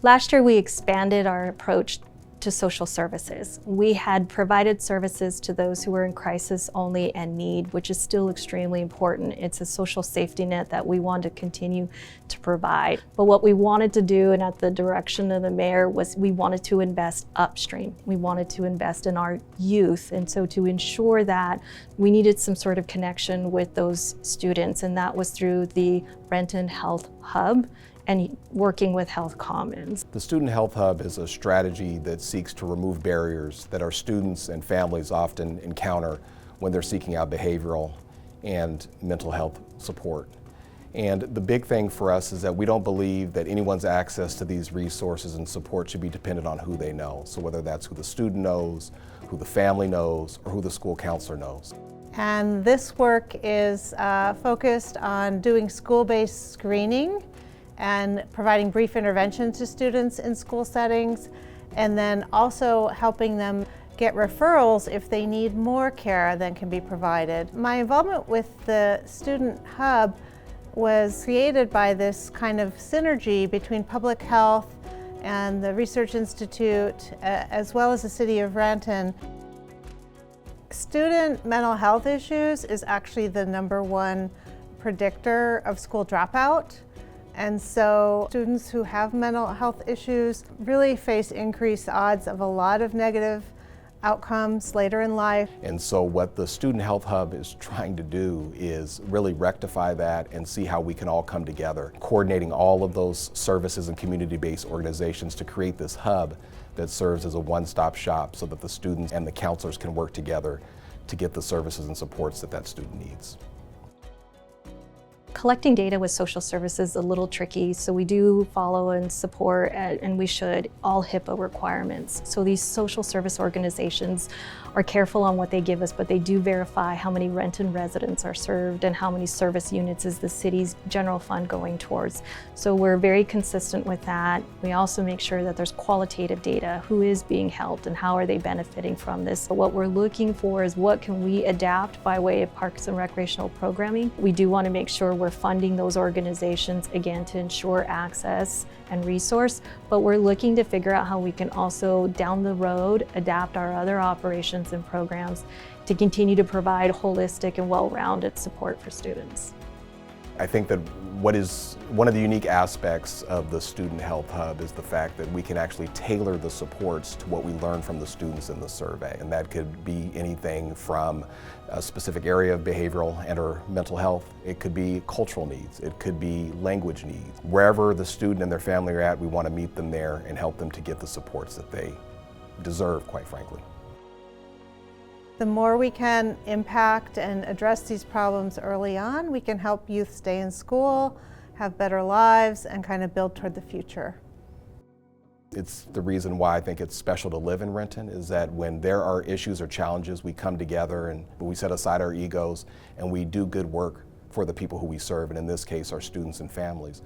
Last year we expanded our approach to social services. We had provided services to those who were in crisis only and need, which is still extremely important. It's a social safety net that we want to continue to provide. But what we wanted to do, and at the direction of the mayor, was we wanted to invest upstream. We wanted to invest in our youth. And so to ensure that, we needed some sort of connection with those students, and that was through the Renton Health Hub and working with Health Commons. The Student Health Hub is a strategy that seeks to remove barriers that our students and families often encounter when they're seeking out behavioral and mental health support. And the big thing for us is that we don't believe that anyone's access to these resources and support should be dependent on who they know. So whether that's who the student knows, who the family knows, or who the school counselor knows. And this work is focused on doing school-based screening and providing brief intervention to students in school settings, and then also helping them get referrals if they need more care than can be provided. My involvement with the Student Hub was created by this kind of synergy between public health and the Research Institute, as well as the City of Renton. Student mental health issues is actually the #1 predictor of school dropout. And so students who have mental health issues really face increased odds of a lot of negative outcomes later in life. And so what the Student Health Hub is trying to do is really rectify that and see how we can all come together, coordinating all of those services and community-based organizations to create this hub that serves as a one-stop shop so that the students and the counselors can work together to get the services and supports that that student needs. Collecting data with social services is a little tricky, so we do follow and support, and we should, all HIPAA requirements. So these social service organizations are careful on what they give us, but they do verify how many Renton residents are served and how many service units is the city's general fund going towards. So we're very consistent with that. We also make sure that there's qualitative data, who is being helped and how are they benefiting from this. So what we're looking for is what can we adapt by way of parks and recreational programming. We do want to make sure we're funding those organizations, again, to ensure access and resource, but we're looking to figure out how we can also, down the road, adapt our other operations and programs to continue to provide holistic and well-rounded support for students. I think that what is one of the unique aspects of the Student Health Hub is the fact that we can actually tailor the supports to what we learn from the students in the survey. And that could be anything from a specific area of behavioral and or mental health. It could be cultural needs. It could be language needs. Wherever the student and their family are at, we want to meet them there and help them to get the supports that they deserve, quite frankly. The more we can impact and address these problems early on, we can help youth stay in school, have better lives, and kind of build toward the future. It's the reason why I think it's special to live in Renton, is that when there are issues or challenges, we come together and we set aside our egos and we do good work for the people who we serve, and in this case, our students and families.